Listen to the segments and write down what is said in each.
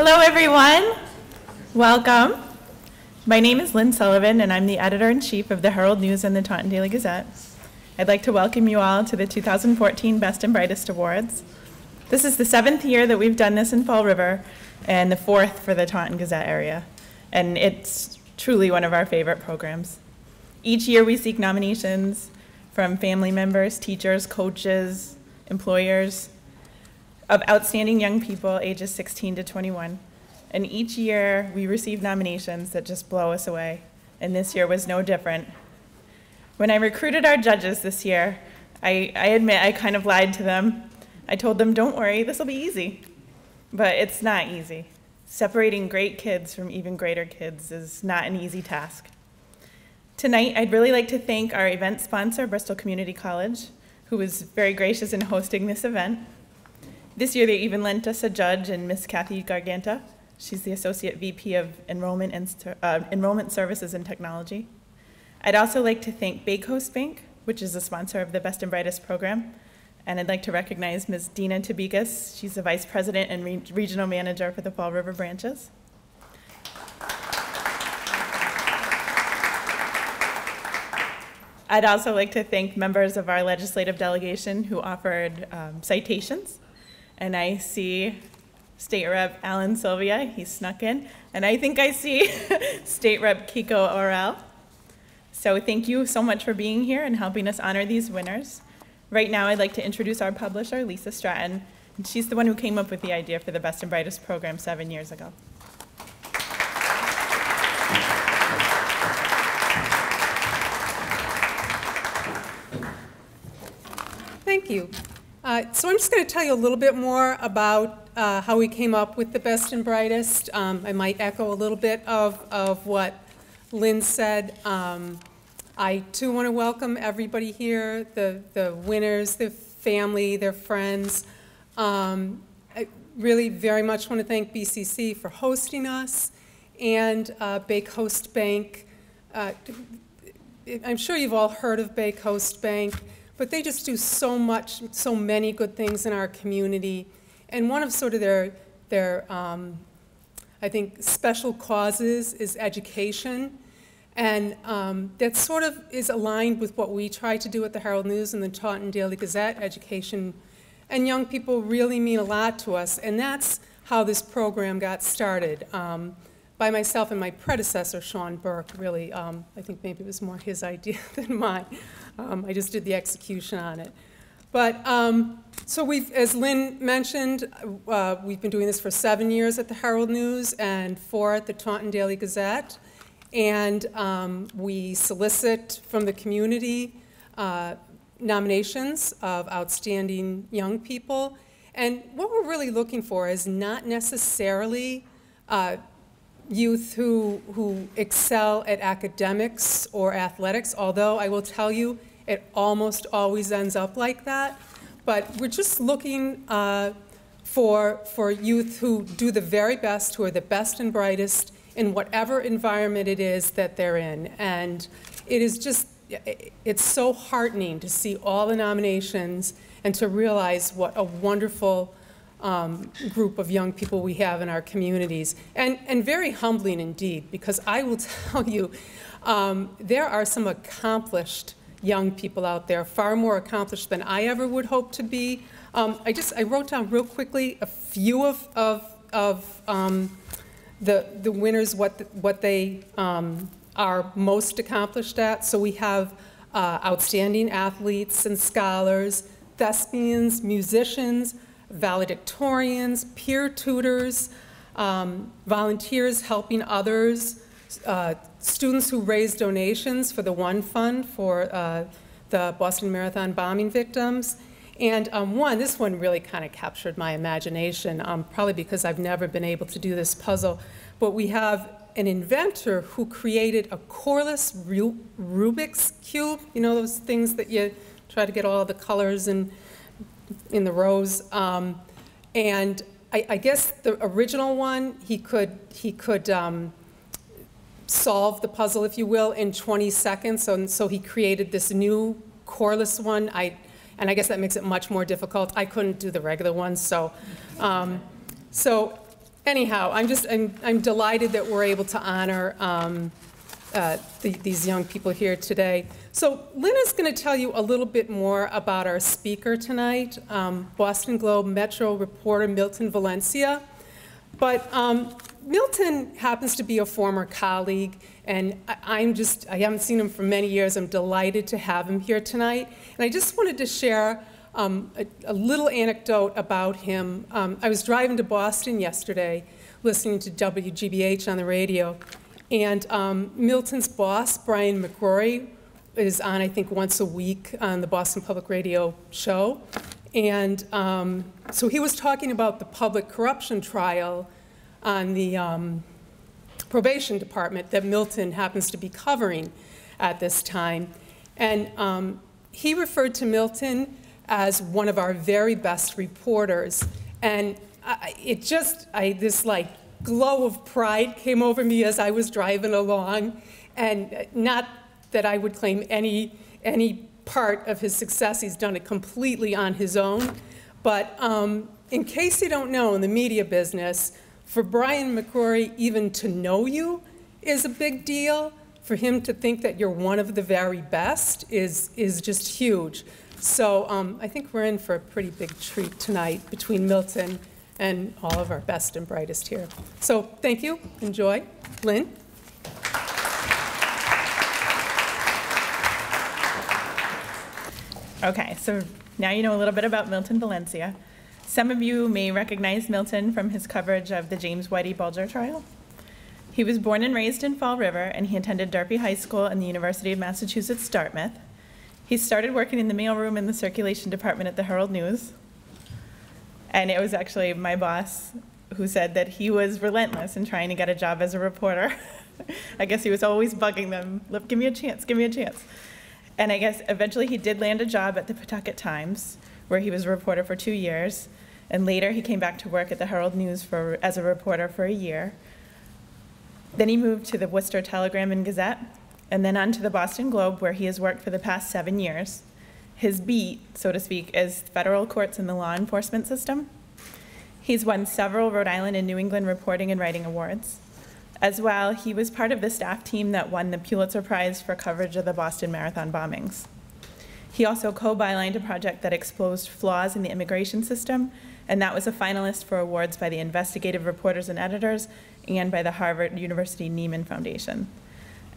Hello, everyone. Welcome. My name is Lynn Sullivan, and I'm the editor-in-chief of the Herald News and the Taunton Daily Gazette. I'd like to welcome you all to the 2014 Best and Brightest Awards. This is the 7th year that we've done this in Fall River, and the 4th for the Taunton Gazette area. And it's truly one of our favorite programs. Each year we seek nominations from family members, teachers, coaches, employers, of outstanding young people ages 16 to 21. And each year we receive nominations that just blow us away. And this year was no different. When I recruited our judges this year, I admit I kind of lied to them. I told them, don't worry, this will be easy. But it's not easy. Separating great kids from even greater kids is not an easy task. Tonight, I'd really like to thank our event sponsor, Bristol Community College, who was very gracious in hosting this event. This year, they even lent us a judge in Miss Kathy Garganta. She's the Associate VP of Enrollment Services and Technology. I'd also like to thank Bay Coast Bank, which is a sponsor of the Best and Brightest program. And I'd like to recognize Ms. Dina Tabikas. She's the Vice President and Regional Manager for the Fall River branches. I'd also like to thank members of our legislative delegation who offered citations. And I see State Rep. Alan Sylvia, he snuck in. And I think I see State Rep. Kiko Orel. So thank you so much for being here and helping us honor these winners. Right now, I'd like to introduce our publisher, Lisa Stratton. And she's the one who came up with the idea for the Best and Brightest program 7 years ago. Thank you. So I'm just going to tell you a little bit more about how we came up with the Best and Brightest. I might echo a little bit of what Lynn said. I too want to welcome everybody here, the winners, their family, their friends. I really very much want to thank BCC for hosting us, and Bay Coast Bank. I'm sure you've all heard of Bay Coast Bank, but they just do so much, so many good things in our community. And one of sort of their I think, special causes is education. And that sort of is aligned with what we try to do at the Herald News and the Taunton Daily Gazette. Education and young people really mean a lot to us. And that's how this program got started. By myself and my predecessor, Sean Burke, really, I think maybe it was more his idea than mine. I just did the execution on it. But so we've, as Lynn mentioned, we've been doing this for 7 years at the Herald News and 4 at the Taunton Daily Gazette. And we solicit from the community nominations of outstanding young people. And what we're really looking for is not necessarily youth who excel at academics or athletics, although I will tell you it almost always ends up like that. But we're just looking for youth who do the very best, who are the best and brightest in whatever environment it is that they're in. And it is just, it's so heartening to see all the nominations and to realize what a wonderful group of young people we have in our communities. And very humbling indeed, because I will tell you, there are some accomplished young people out there, far more accomplished than I ever would hope to be. I wrote down real quickly a few of the winners, what they are most accomplished at. So we have outstanding athletes and scholars, thespians, musicians, valedictorians, peer tutors, volunteers helping others, students who raise donations for the One Fund for the Boston Marathon bombing victims. And this one really kind of captured my imagination, probably because I've never been able to do this puzzle. But we have an inventor who created a coreless Rubik's Cube. You know those things that you try to get all the colors in the rows. And I guess the original one, he could solve the puzzle, if you will, in 20 seconds. So he created this new coreless one. And I guess that makes it much more difficult. I couldn't do the regular ones, so anyhow, I'm delighted that we're able to honor these young people here today. So Lynn is going to tell you a little bit more about our speaker tonight, Boston Globe Metro reporter Milton Valencia. But Milton happens to be a former colleague, and I haven't seen him for many years. I'm delighted to have him here tonight. And I just wanted to share a little anecdote about him. I was driving to Boston yesterday, listening to WGBH on the radio, and Milton's boss, Brian McCrory, is on, I think, once a week on the Boston Public Radio show. And so he was talking about the public corruption trial on the probation department that Milton happens to be covering at this time. And he referred to Milton as one of our very best reporters. And this like glow of pride came over me as I was driving along. And not that I would claim any part of his success. He's done it completely on his own. But in case you don't know, in the media business, for Brian McCrory even to know you is a big deal. For him to think that you're one of the very best is just huge. So I think we're in for a pretty big treat tonight between Milton and all of our best and brightest here. So thank you. Enjoy. Lynn? Okay, so now you know a little bit about Milton Valencia. Some of you may recognize Milton from his coverage of the James Whitey Bulger trial. He was born and raised in Fall River, and he attended Darby High School and the University of Massachusetts Dartmouth. He started working in the mailroom in the circulation department at the Herald News. And it was actually my boss who said that he was relentless in trying to get a job as a reporter. I guess he was always bugging them, give me a chance, give me a chance. And I guess eventually he did land a job at the Pawtucket Times, where he was a reporter for 2 years. And later he came back to work at the Herald News as a reporter for a year. Then he moved to the Worcester Telegram and Gazette, and then on to the Boston Globe, where he has worked for the past 7 years. His beat, so to speak, is federal courts and the law enforcement system. He's won several Rhode Island and New England reporting and writing awards. As well, he was part of the staff team that won the Pulitzer Prize for coverage of the Boston Marathon bombings. He also co-bylined a project that exposed flaws in the immigration system, and that was a finalist for awards by the Investigative Reporters and Editors and by the Harvard University Nieman Foundation.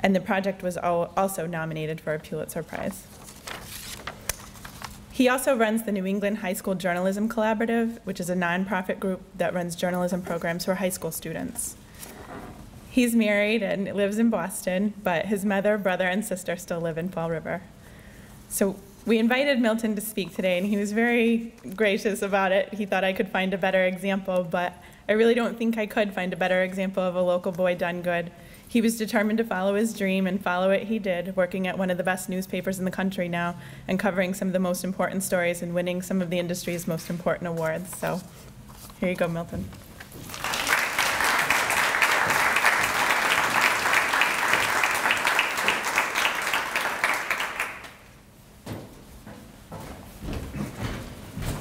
And the project was also nominated for a Pulitzer Prize. He also runs the New England High School Journalism Collaborative, which is a nonprofit group that runs journalism programs for high school students. He's married and lives in Boston, but his mother, brother, and sister still live in Fall River. So we invited Milton to speak today, and he was very gracious about it. He thought I could find a better example, but I really don't think I could find a better example of a local boy done good. He was determined to follow his dream, and follow it he did, working at one of the best newspapers in the country now and covering some of the most important stories and winning some of the industry's most important awards. So here you go, Milton.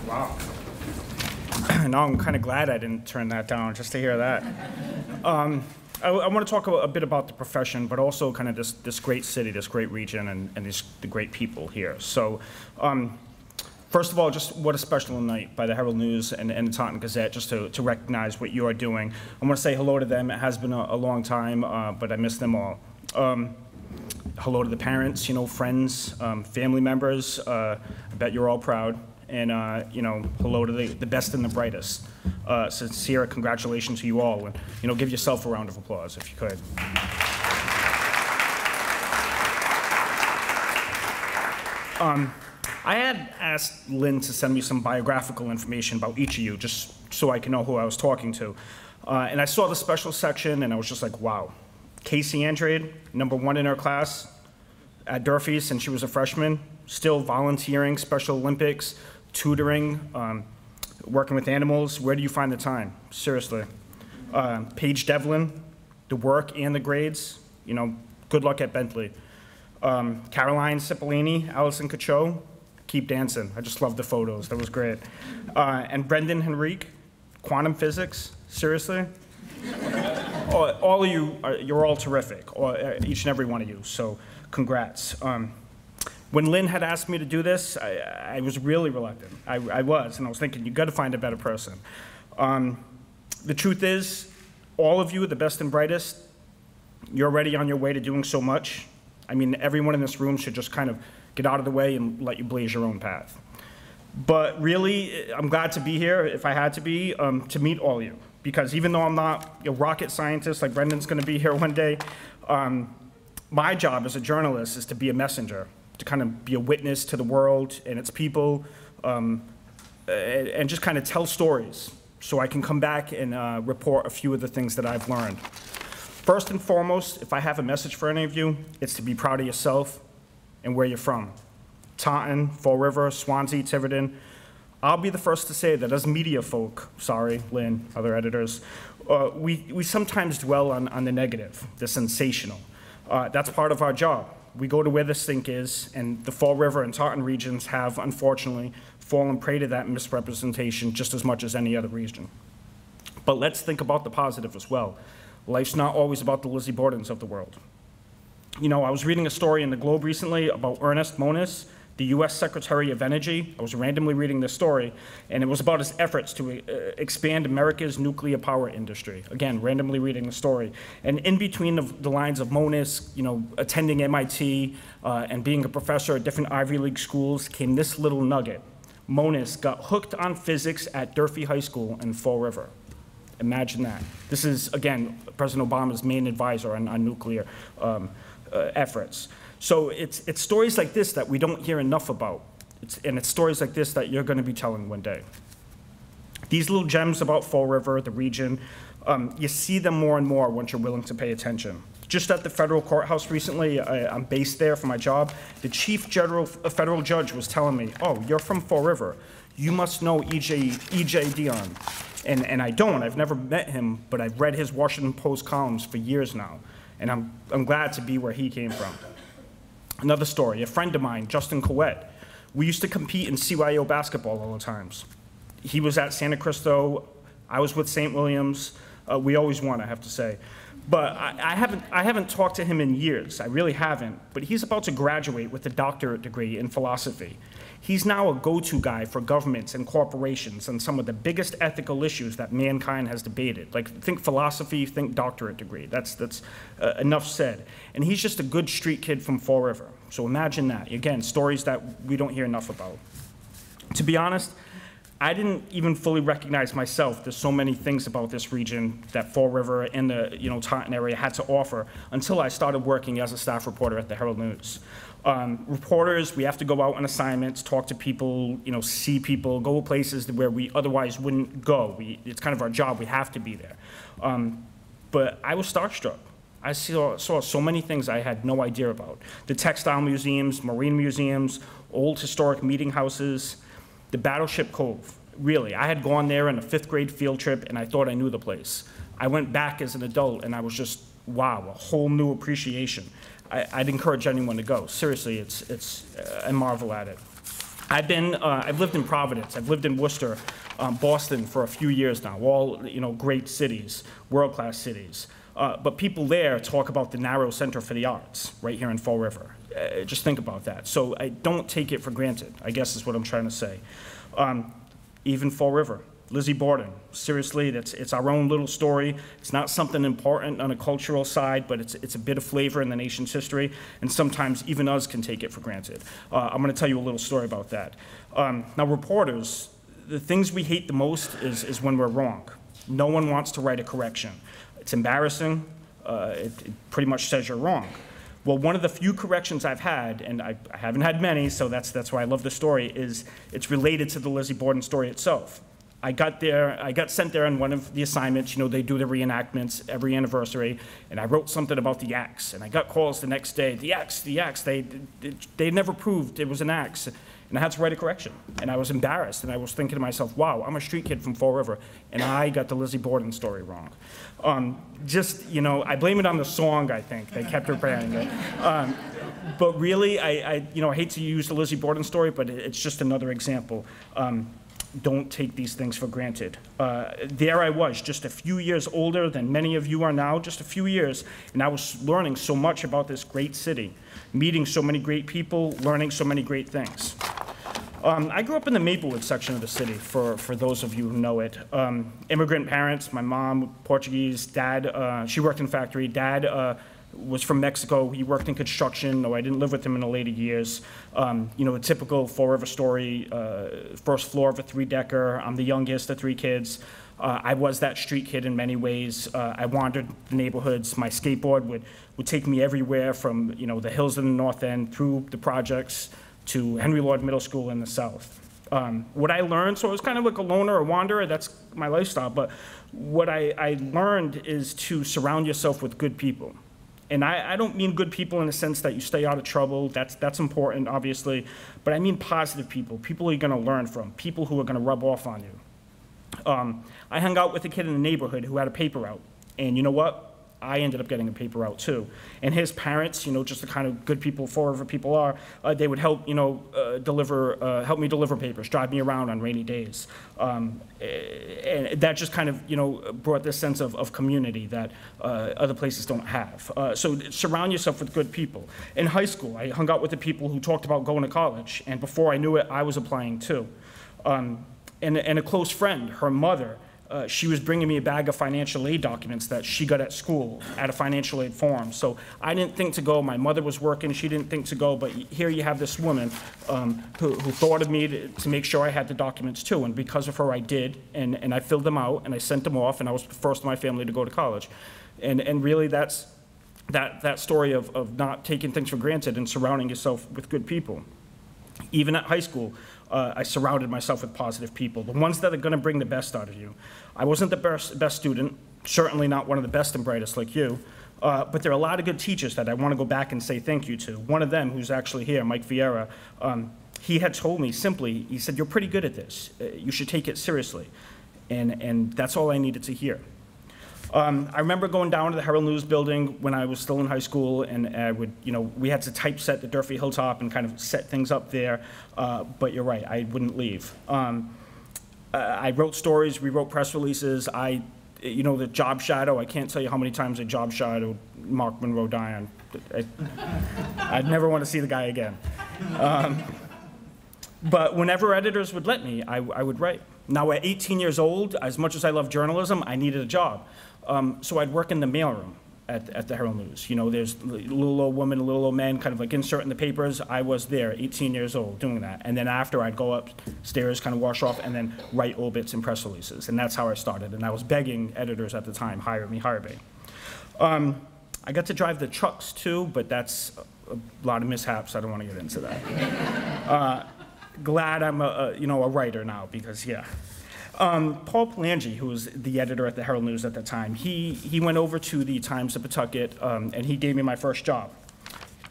Wow. Now I'm kind of glad I didn't turn that down just to hear that. I want to talk a bit about the profession, but also kind of this great city, this great region, and the great people here. So first of all, just what a special night by the Herald News and the Taunton Gazette, just to recognize what you are doing. I want to say hello to them. It has been a long time, but I miss them all. Hello to the parents, friends, family members. I bet you're all proud. And hello to the best and the brightest. Sincere congratulations to you all, and give yourself a round of applause if you could. I had asked Lynn to send me some biographical information about each of you, just so I can know who I was talking to. And I saw the special section, and I was just like, wow. Casey Andrade, #1 in her class at Durfee since she was a freshman, still volunteering, Special Olympics, tutoring, working with animals. Where do you find the time? Seriously. Paige Devlin, the work and the grades. Good luck at Bentley. Caroline Cipollini, Allison Cacho, keep dancing. I just love the photos. That was great. And Brendan Henrique, quantum physics, Seriously? All of you, you're all terrific, each and every one of you, so congrats. When Lynn had asked me to do this, I was really reluctant. I was thinking, you got to find a better person. The truth is, all of you, the best and brightest, you're already on your way to doing so much. I mean, everyone in this room should just kind of get out of the way and let you blaze your own path. But really, I'm glad to be here, if I had to be, to meet all of you. Because even though I'm not a rocket scientist like Brendan's going to be here one day, my job as a journalist is to be a messenger, to kind of be a witness to the world and its people, and just kind of tell stories so I can come back and report a few of the things that I've learned. First and foremost, if I have a message for any of you, it's to be proud of yourself and where you're from. Taunton, Fall River, Swansea, Tiverton. I'll be the first to say that as media folk, sorry, Lynn, other editors, we sometimes dwell on the negative, the sensational. That's part of our job. We go to where the stink is, and the Fall River and Taunton regions have, unfortunately, fallen prey to that misrepresentation just as much as any other region. But let's think about the positive as well. Life's not always about the Lizzie Bordens of the world. You know, I was reading a story in the Globe recently about Ernest Moniz, the US Secretary of Energy. I was randomly reading this story, and it was about his efforts to expand America's nuclear power industry. Again, randomly reading the story. And in between the lines of Moniz, you know, attending MIT and being a professor at different Ivy League schools came this little nugget. Moniz got hooked on physics at Durfee High School in Fall River. Imagine that. This is, again, President Obama's main advisor on nuclear efforts. So it's stories like this that we don't hear enough about. And it's stories like this that you're going to be telling one day. These little gems about Fall River, the region, you see them more and more once you're willing to pay attention. Just at the federal courthouse recently, I'm based there for my job, the chief federal judge was telling me, oh, you're from Fall River. You must know E.J. Dionne. And I don't. I've never met him, but I've read his Washington Post columns for years now. And I'm glad to be where he came from. Another story, a friend of mine, Justin Coet. We used to compete in CYO basketball all the times. He was at Santa Cristo. I was with St. Williams. We always won, I have to say. But I haven't talked to him in years. I really haven't. But he's about to graduate with a doctorate degree in philosophy. He's now a go-to guy for governments and corporations on some of the biggest ethical issues that mankind has debated. Like, think philosophy, think doctorate degree. That's enough said. And he's just a good street kid from Fall River. So imagine that. Again, stories that we don't hear enough about. To be honest, I didn't even fully recognize myself. There's so many things about this region that Fall River and the Taunton area had to offer until I started working as a staff reporter at the Herald News. Reporters, we have to go out on assignments, talk to people, see people, go places where we otherwise wouldn't go. It's kind of our job. We have to be there. But I was starstruck. I saw so many things I had no idea about. The textile museums, marine museums, old historic meeting houses, the Battleship Cove. Really, I had gone there on a 5th grade field trip, and I thought I knew the place. I went back as an adult, and I was just, wow, a whole new appreciation. I'd encourage anyone to go. Seriously, I marvel at it. I've lived in Providence. I've lived in Worcester, Boston for a few years now. All great cities, world-class cities. But people there talk about the narrow center for the arts right here in Fall River. Just think about that. So I don't take it for granted, I guess is what I'm trying to say. Even Fall River. Lizzie Borden, seriously, it's our own little story. It's not something important on a cultural side, but it's a bit of flavor in the nation's history, and sometimes even us can take it for granted. I'm going to tell you a little story about that. Now, reporters, the things we hate the most is when we're wrong. No one wants to write a correction. It's embarrassing. It pretty much says you're wrong. Well, one of the few corrections I've had, and I haven't had many, so that's why I love the story, is it's related to the Lizzie Borden story itself. I got sent there on one of the assignments. They do the reenactments every anniversary, and I wrote something about the axe, and I got calls the next day. The axe, they never proved it was an axe, and I had to write a correction, and I was embarrassed, and I was thinking to myself, wow, I'm a street kid from Fall River, and I got the Lizzie Borden story wrong. I blame it on the song, I think. They kept repeating it. But really, I hate to use the Lizzie Borden story, but it's just another example. don't take these things for granted. There I was, just a few years older than many of you are now, just a few years, and I was learning so much about this great city, meeting so many great people, learning so many great things. I grew up in the Maplewood section of the city, for those of you who know it. Immigrant parents, my mom, Portuguese, dad, she worked in factory, dad was from Mexico. He worked in construction, though I didn't live with him in the later years. You know, a typical four-river story, first floor of a three-decker. I'm the youngest of three kids. I was that street kid in many ways. I wandered the neighborhoods. My skateboard would take me everywhere from, you know, the hills in the north end, through the projects, to Henry Lord Middle School in the south. What I learned, so I was kind of like a loner or wanderer, that's my lifestyle, but what I learned is to surround yourself with good people. And I don't mean good people in the sense that you stay out of trouble, that's important, obviously, but I mean positive people, people you're gonna learn from, people who are gonna rub off on you. I hung out with a kid in the neighborhood who had a paper route, and you know what? I ended up getting a paper route too. And his parents, you know, just the kind of good people forever people are, they would help, you know, help me deliver papers, drive me around on rainy days. And that just kind of, you know, brought this sense of community that other places don't have. So surround yourself with good people. In high school, I hung out with the people who talked about going to college, and before I knew it, I was applying too. And a close friend, her mother, she was bringing me a bag of financial aid documents that she got at school at a financial aid forum. So I didn't think to go. My mother was working. She didn't think to go. But here you have this woman who thought of me to make sure I had the documents too. And because of her, I did. And I filled them out, and I sent them off. And I was the first in my family to go to college. And really, that's that story of not taking things for granted and surrounding yourself with good people. Even at high school, I surrounded myself with positive people, the ones that are going to bring the best out of you. I wasn't the best student, certainly not one of the best and brightest like you, but there are a lot of good teachers that I want to go back and say thank you to. One of them, who's actually here, Mike Vieira, he had told me simply, he said, "You're pretty good at this. You should take it seriously." And that's all I needed to hear. I remember going down to the Herald News building when I was still in high school, and I would, you know, we had to typeset the Durfee Hilltop and kind of set things up there, but you're right, I wouldn't leave. I wrote stories, rewrote press releases. You know, the job shadow, I can't tell you how many times I job shadowed Mark Monroe Dion. I'd never want to see the guy again. But whenever editors would let me, I would write. Now at 18 years old, as much as I love journalism, I needed a job. So I'd work in the mailroom at the Herald News. You know, there's a little old woman, a little old man, kind of like inserting the papers. I was there, 18 years old, doing that. And then after, I'd go upstairs, kind of wash off, and then write obits and press releases. And that's how I started. And I was begging editors at the time, hire me, hire me. I got to drive the trucks too, but that's a lot of mishaps. I don't want to get into that. Glad I'm a writer now, because yeah. Paul Palangi, who was the editor at the Herald News at the time, he went over to the Times of Pawtucket, and he gave me my first job.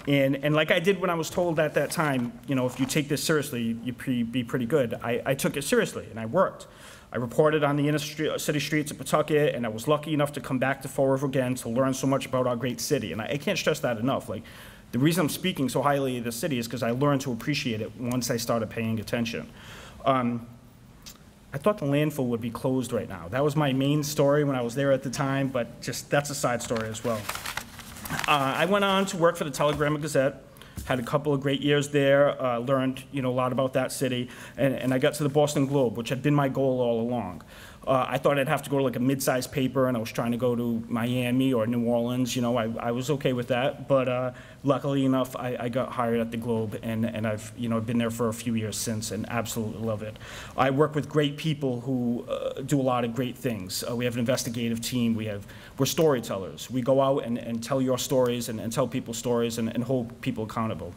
And like I did when I was told at that time, you know, if you take this seriously, you'd be pretty good. I took it seriously, and I worked. I reported on the inner city streets of Pawtucket, and I was lucky enough to come back to Fall River again to learn so much about our great city. And I can't stress that enough. Like, the reason I'm speaking so highly of the city is because I learned to appreciate it once I started paying attention. I thought the landfill would be closed right now. That was my main story when I was there at the time, but just that's a side story as well. I went on to work for the Telegram and Gazette, had a couple of great years there, learned a lot about that city, and I got to the Boston Globe, which had been my goal all along. I thought I'd have to go to like a mid-sized paper, and I was trying to go to Miami or New Orleans. You know, I was okay with that, but luckily enough, I got hired at the Globe, and I've been there for a few years since, and absolutely love it. I work with great people who do a lot of great things. We have an investigative team. We're storytellers. We go out and tell your stories and tell people's stories and hold people accountable.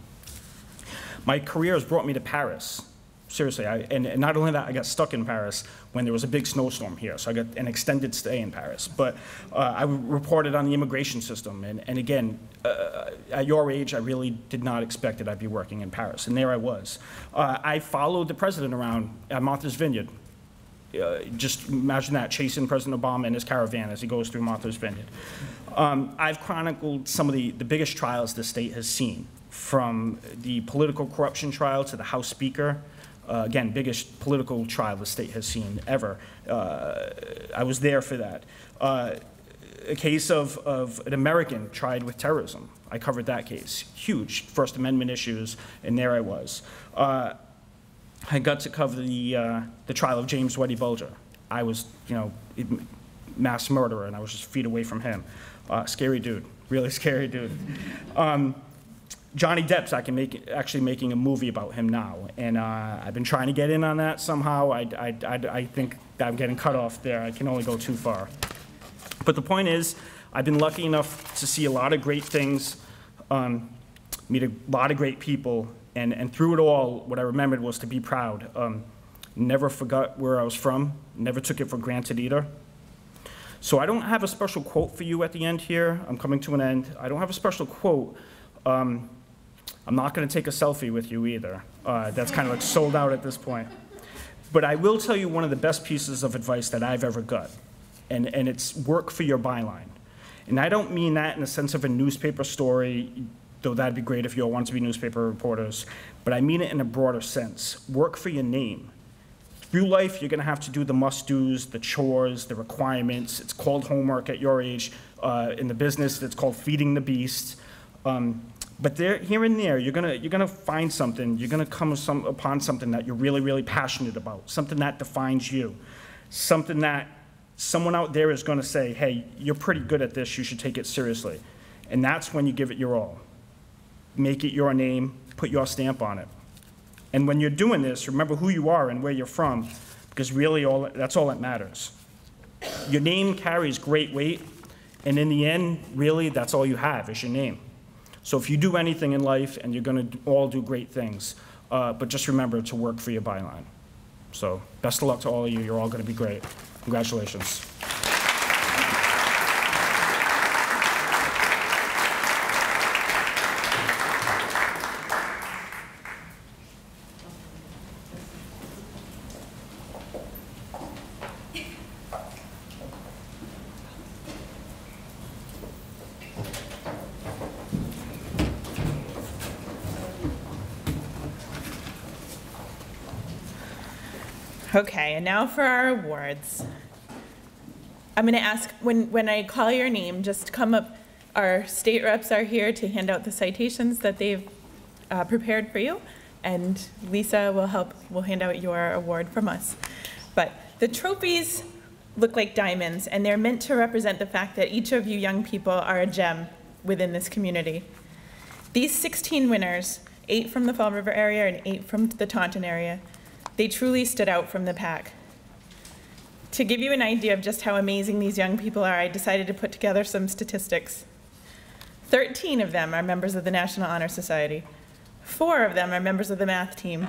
My career has brought me to Paris. Seriously, and not only that, I got stuck in Paris when there was a big snowstorm here, so I got an extended stay in Paris. But I reported on the immigration system, and again, at your age, I really did not expect that I'd be working in Paris, and there I was. I followed the president around at Martha's Vineyard. Just imagine that, chasing President Obama in his caravan as he goes through Martha's Vineyard. I've chronicled some of the biggest trials the state has seen, from the political corruption trial to the House Speaker, Again, biggest political trial the state has seen ever. I was there for that. A case of an American tried with terrorism. I covered that case. Huge First Amendment issues, and there I was. I got to cover the trial of James Weddy Bulger. I was, mass murderer, and I was just feet away from him. Scary dude, really scary dude. Johnny Depp's actually making a movie about him now, and I've been trying to get in on that somehow. I think I'm getting cut off there. I can only go too far. But the point is, I've been lucky enough to see a lot of great things, meet a lot of great people, and through it all, what I remembered was to be proud. Never forgot where I was from, never took it for granted either. So I don't have a special quote for you at the end here. I'm coming to an end. I don't have a special quote. I'm not going to take a selfie with you either. That's kind of like sold out at this point. But I will tell you one of the best pieces of advice that I've ever got, and it's work for your byline. And I don't mean that in the sense of a newspaper story, though that'd be great if you all want to be newspaper reporters, but I mean it in a broader sense. Work for your name. Through life, you're going to have to do the must-dos, the chores, the requirements. It's called homework at your age. In the business, it's called feeding the beast. But there, here and there, you're gonna find something. You're gonna come upon something that you're really, really passionate about. Something that defines you. Something that someone out there is going to say, "Hey, you're pretty good at this. You should take it seriously." And that's when you give it your all. Make it your name. Put your stamp on it. And when you're doing this, remember who you are and where you're from, because really that's all that matters. Your name carries great weight, and in the end, really, that's all you have is your name. So if you do anything in life, and you're going to all do great things, but just remember to work for your byline. So best of luck to all of you. You're all going to be great. Congratulations. Okay, and now for our awards. I'm going to ask, when I call your name, just come up. Our state reps are here to hand out the citations that they've prepared for you, and Lisa will hand out your award from us. But the trophies look like diamonds, and they're meant to represent the fact that each of you young people are a gem within this community. These 16 winners, 8 from the Fall River area and 8 from the Taunton area, they truly stood out from the pack. To give you an idea of just how amazing these young people are, I decided to put together some statistics. 13 of them are members of the National Honor Society. 4 of them are members of the math team.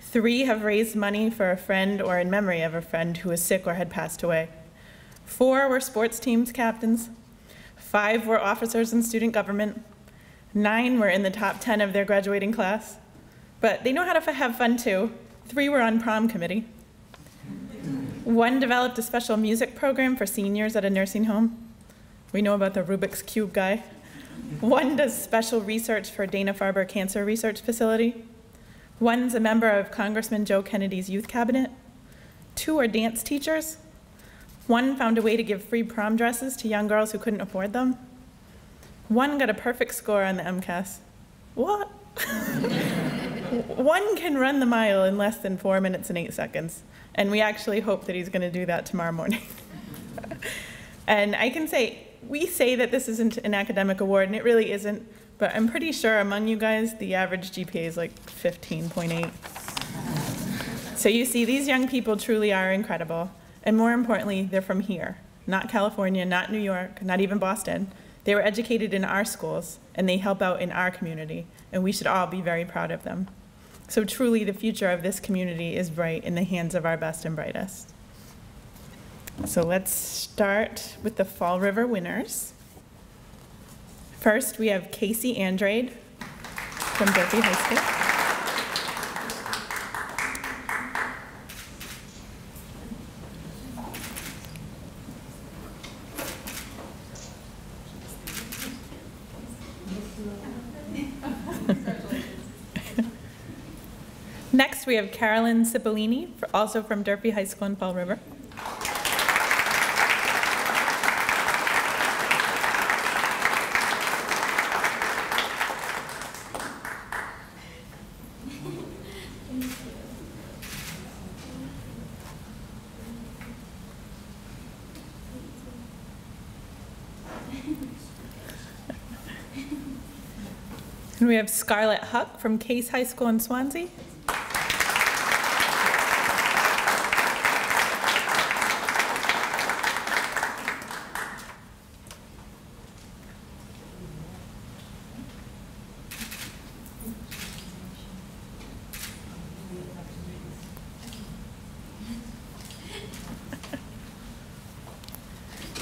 3 have raised money for a friend or in memory of a friend who was sick or had passed away. 4 were sports teams captains. 5 were officers in student government. 9 were in the top 10 of their graduating class. But they know how to have fun too. 3 were on prom committee. 1 developed a special music program for seniors at a nursing home. We know about the Rubik's Cube guy. 1 does special research for Dana-Farber Cancer Research Facility. 1's a member of Congressman Joe Kennedy's youth cabinet. 2 are dance teachers. 1 found a way to give free prom dresses to young girls who couldn't afford them. 1 got a perfect score on the MCAS. What? 1 can run the mile in less than 4 minutes and 8 seconds. And we actually hope that he's going to do that tomorrow morning. And I can say, we say that this isn't an academic award, and it really isn't, but I'm pretty sure among you guys, the average GPA is like 15.8. So you see, these young people truly are incredible. And more importantly, they're from here, not California, not New York, not even Boston. They were educated in our schools, and they help out in our community, and we should all be very proud of them. So truly, the future of this community is bright in the hands of our best and brightest. So let's start with the Fall River winners. First, we have Casey Andrade from Berkeley High School. Next, we have Carolyn Cipollini, also from Durfee High School in Fall River. And we have Scarlett Huck from Case High School in Swansea.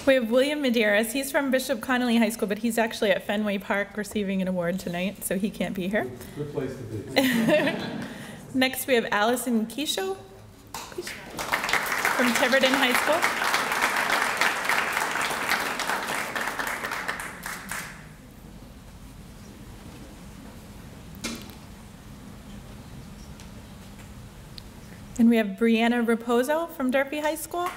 We have William Medeiros. He's from Bishop Connolly High School, but he's actually at Fenway Park receiving an award tonight, so he can't be here. Good place to be. Next, we have Allison Keisho from Tiverton High School. And we have Brianna Raposo from Durfee High School.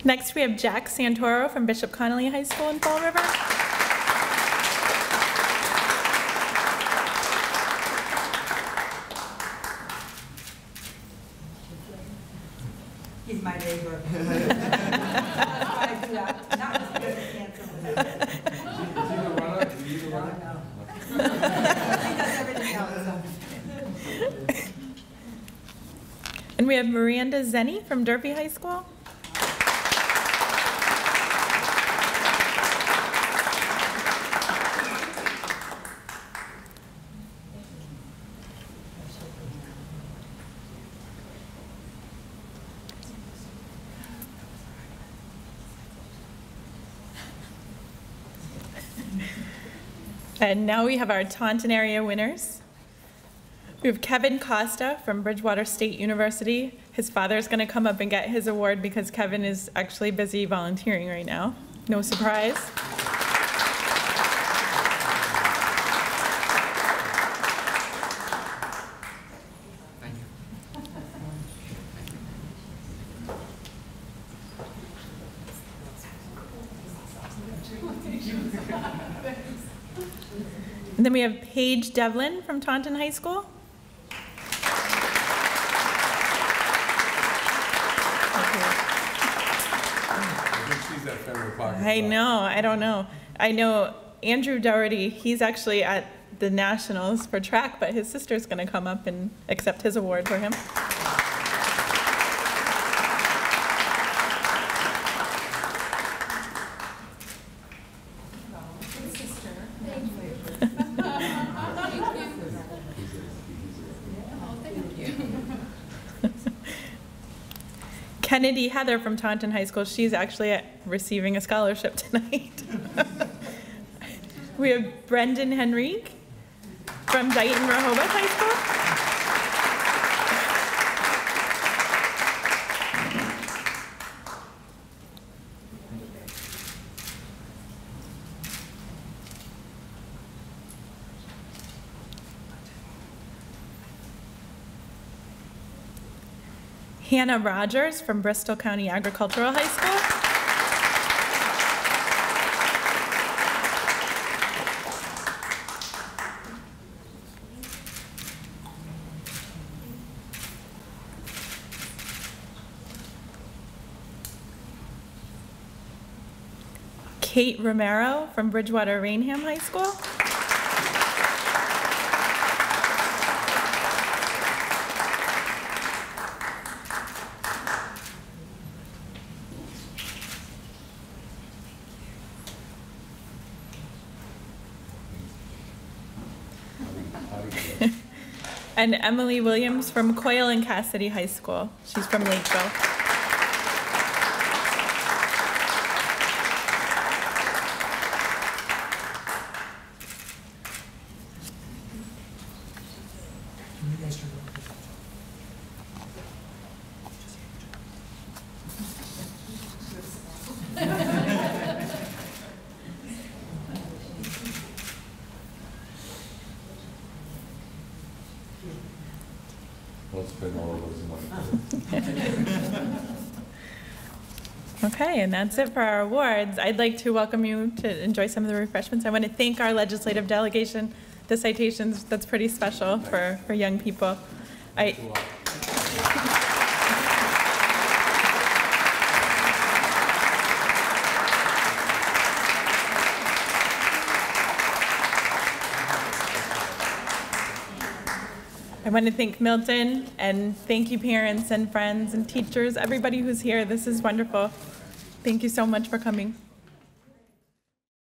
Next, we have Jack Santoro from Bishop Connolly High School in Fall River. He's my neighbor. I do that. Not just because he's handsome. Is he the runner? Is he the runner? No. He does everything else. And we have Miranda Zenny from Durfee High School. And now we have our Taunton area winners. We have Kevin Costa from Bridgewater State University. His father is going to come up and get his award because Kevin is actually busy volunteering right now. No surprise. And then we have Paige Devlin from Taunton High School. I know, I don't know. I know Andrew Doherty, he's actually at the Nationals for track, but his sister's going to come up and accept his award for him. Kennedy Heather from Taunton High School, she's actually receiving a scholarship tonight. We have Brendan Henrique from Dighton Rehoboth High School. Hannah Rogers from Bristol County Agricultural High School. Kate Romero from Bridgewater Rainham High School. And Emily Williams from Coyle and Cassidy High School. She's from Lakeville. Don't spend all of those money. Okay, and that's it for our awards. I'd like to welcome you to enjoy some of the refreshments. I want to thank our legislative delegation. The citations, that's pretty special for young people. I want to thank Milton, and thank you parents and friends and teachers, everybody who's here. This is wonderful. Thank you so much for coming.